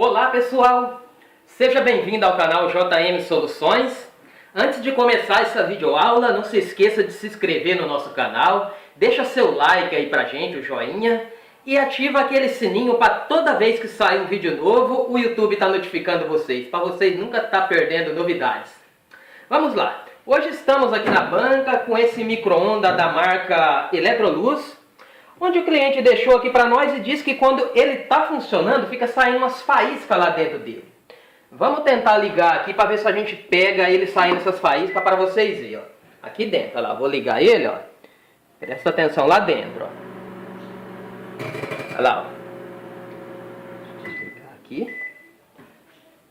Olá pessoal, seja bem-vindo ao canal JM Soluções. Antes de começar essa videoaula, não se esqueça de se inscrever no nosso canal, deixa seu like aí pra gente, o joinha, e ativa aquele sininho para toda vez que sair um vídeo novo, o YouTube tá notificando vocês, para vocês nunca estar perdendo novidades. Vamos lá, hoje estamos aqui na banca com esse micro-ondas da marca Electrolux, onde o cliente deixou aqui para nós e disse que quando ele está funcionando, fica saindo umas faíscas lá dentro dele. Vamos tentar ligar aqui para ver se a gente pega ele saindo essas faíscas para vocês verem, ó. Aqui dentro, olha lá, vou ligar ele, ó. Presta atenção lá dentro, ó. Olha lá, ó. Deixa eu ligar aqui.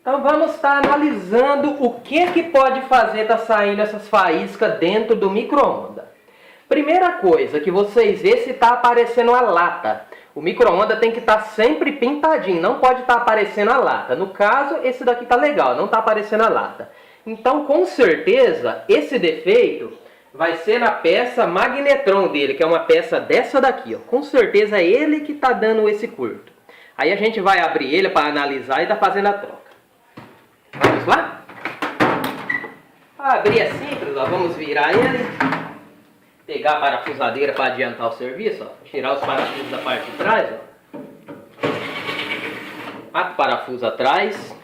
Então vamos estar analisando o que pode fazer estar saindo essas faíscas dentro do micro-ondas. Primeira coisa que vocês vê se está aparecendo a lata. O micro-ondas tem que estar sempre pintadinho, não pode estar aparecendo a lata. No caso, esse daqui está legal, não está aparecendo a lata. Então, com certeza, esse defeito vai ser na peça magnetron dele, que é uma peça dessa daqui, ó. Com certeza é ele que está dando esse curto. Aí a gente vai abrir ele para analisar e tá fazendo a troca. Vamos lá? Para abrir é simples, ó. Vamos virar ele. Pegar a parafusadeira para adiantar o serviço, ó. Tirar os parafusos da parte de trás, ó. 4 parafusos atrás.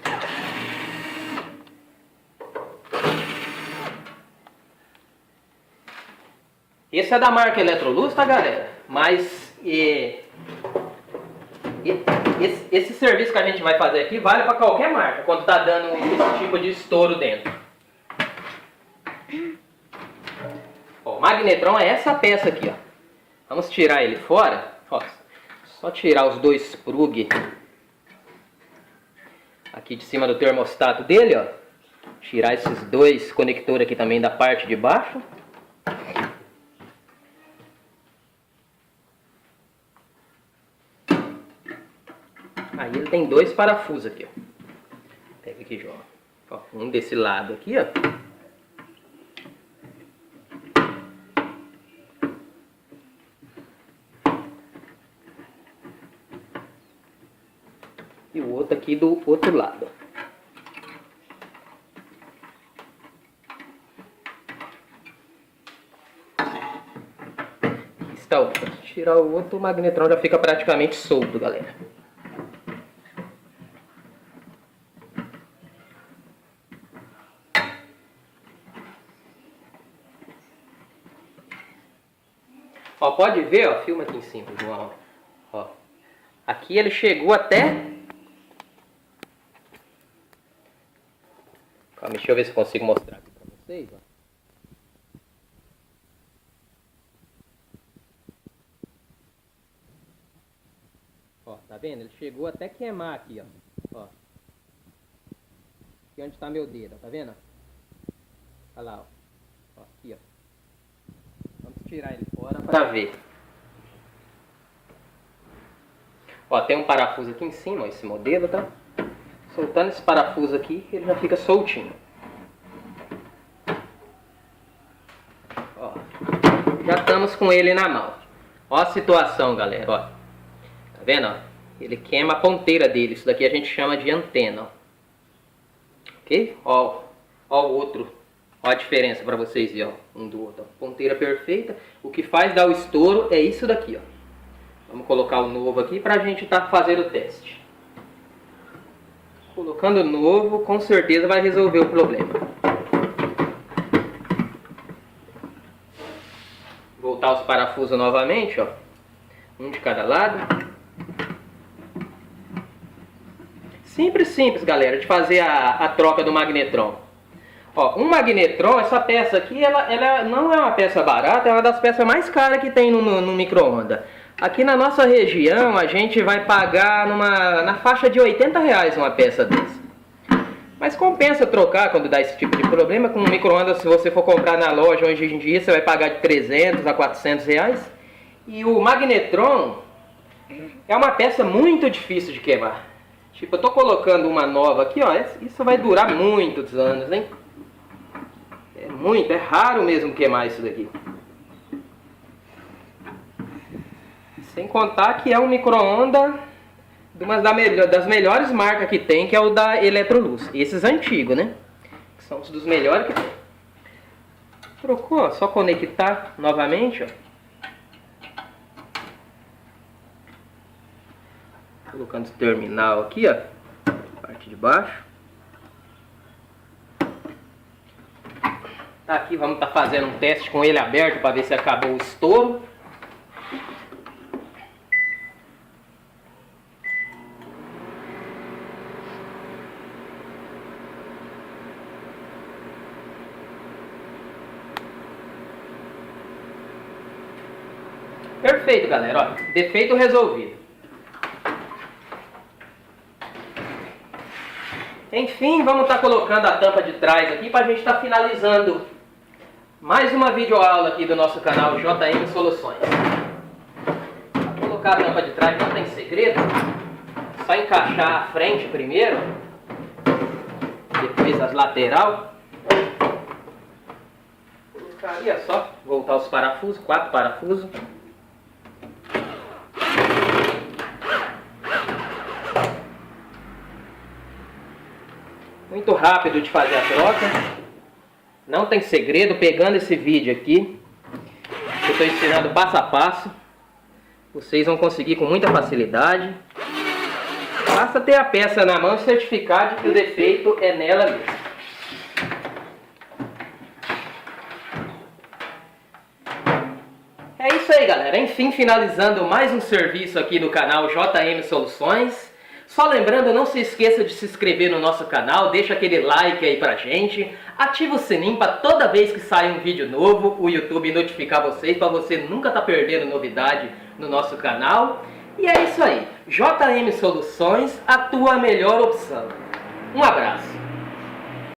Esse é da marca Electrolux, tá, galera? Mas esse serviço que a gente vai fazer aqui vale para qualquer marca, quando tá dando esse tipo de estouro dentro. O magnetron é essa peça aqui, ó. Vamos tirar ele fora. Ó, só tirar os dois plug aqui de cima do termostato dele, ó. Tirar esses dois conectores aqui também da parte de baixo. Aí ele tem dois parafusos aqui, ó. Pega aqui, João. Ó, um desse lado aqui, ó. E o outro aqui do outro lado. Aqui está o outro. Tirar o outro, o magnetron já fica praticamente solto, galera. Ó, pode ver, ó, filma aqui em cima, João. Ó. Aqui ele chegou até... Calma, deixa eu ver se consigo mostrar aqui pra vocês, ó. Ó, tá vendo? Ele chegou até queimar aqui, ó. Ó. Aqui onde tá meu dedo, ó, tá vendo? Olha lá, ó. Ó, aqui, ó. Vamos tirar ele fora pra ver. Ó, tem um parafuso aqui em cima, ó, esse modelo, tá? Soltando esse parafuso aqui, ele já fica soltinho. Ó, já estamos com ele na mão. Ó a situação, galera, ó. Tá vendo, ó? Ele queima a ponteira dele. Isso daqui a gente chama de antena, ó. Ok? Ó o outro. Ó a diferença para vocês verem, ó. Um do outro, ó. Ponteira perfeita. O que faz dar o estouro é isso daqui, ó. Vamos colocar o novo aqui pra gente estar fazendo o teste. Colocando novo, com certeza vai resolver o problema. Voltar os parafusos novamente, ó. Um de cada lado. Simples, galera, de fazer a troca do magnetron. Ó, um magnetron, essa peça aqui, ela não é uma peça barata, é uma das peças mais caras que tem no micro-ondas. Aqui na nossa região a gente vai pagar na faixa de R$80 uma peça dessa. Mas compensa trocar quando dá esse tipo de problema. Com um micro-ondas, se você for comprar na loja hoje em dia, você vai pagar de R$300 a R$400. E o magnetron é uma peça muito difícil de queimar. Tipo, eu tô colocando uma nova aqui, ó. Isso vai durar muitos anos, hein? É raro mesmo queimar isso daqui. Sem contar que é um micro-ondas das melhores marcas que tem, que é o da Electrolux. Esses antigos, né? Que são os dos melhores que tem. Trocou, ó, só conectar novamente, ó. Colocando o terminal aqui, ó. Parte de baixo. Tá aqui, vamos estar fazendo um teste com ele aberto para ver se acabou o estouro. Perfeito, galera. Ó, defeito resolvido. Enfim, vamos estar colocando a tampa de trás aqui para a gente estar finalizando mais uma videoaula aqui do nosso canal JM Soluções. Para colocar a tampa de trás não tem segredo. Só encaixar a frente primeiro, depois as lateral. Colocar ali, é só voltar os parafusos, 4 parafusos. Muito rápido de fazer a troca. Não tem segredo. Pegando esse vídeo aqui, eu estou ensinando passo a passo. Vocês vão conseguir com muita facilidade. Basta ter a peça na mão e certificar de que o defeito é nela mesmo. É isso aí, galera. Enfim, finalizando mais um serviço aqui no canal JM Soluções. Só lembrando, não se esqueça de se inscrever no nosso canal, deixa aquele like aí pra gente, ativa o sininho para toda vez que sair um vídeo novo, o YouTube notificar vocês, para você nunca estar perdendo novidade no nosso canal. E é isso aí, JM Soluções, a tua melhor opção. Um abraço.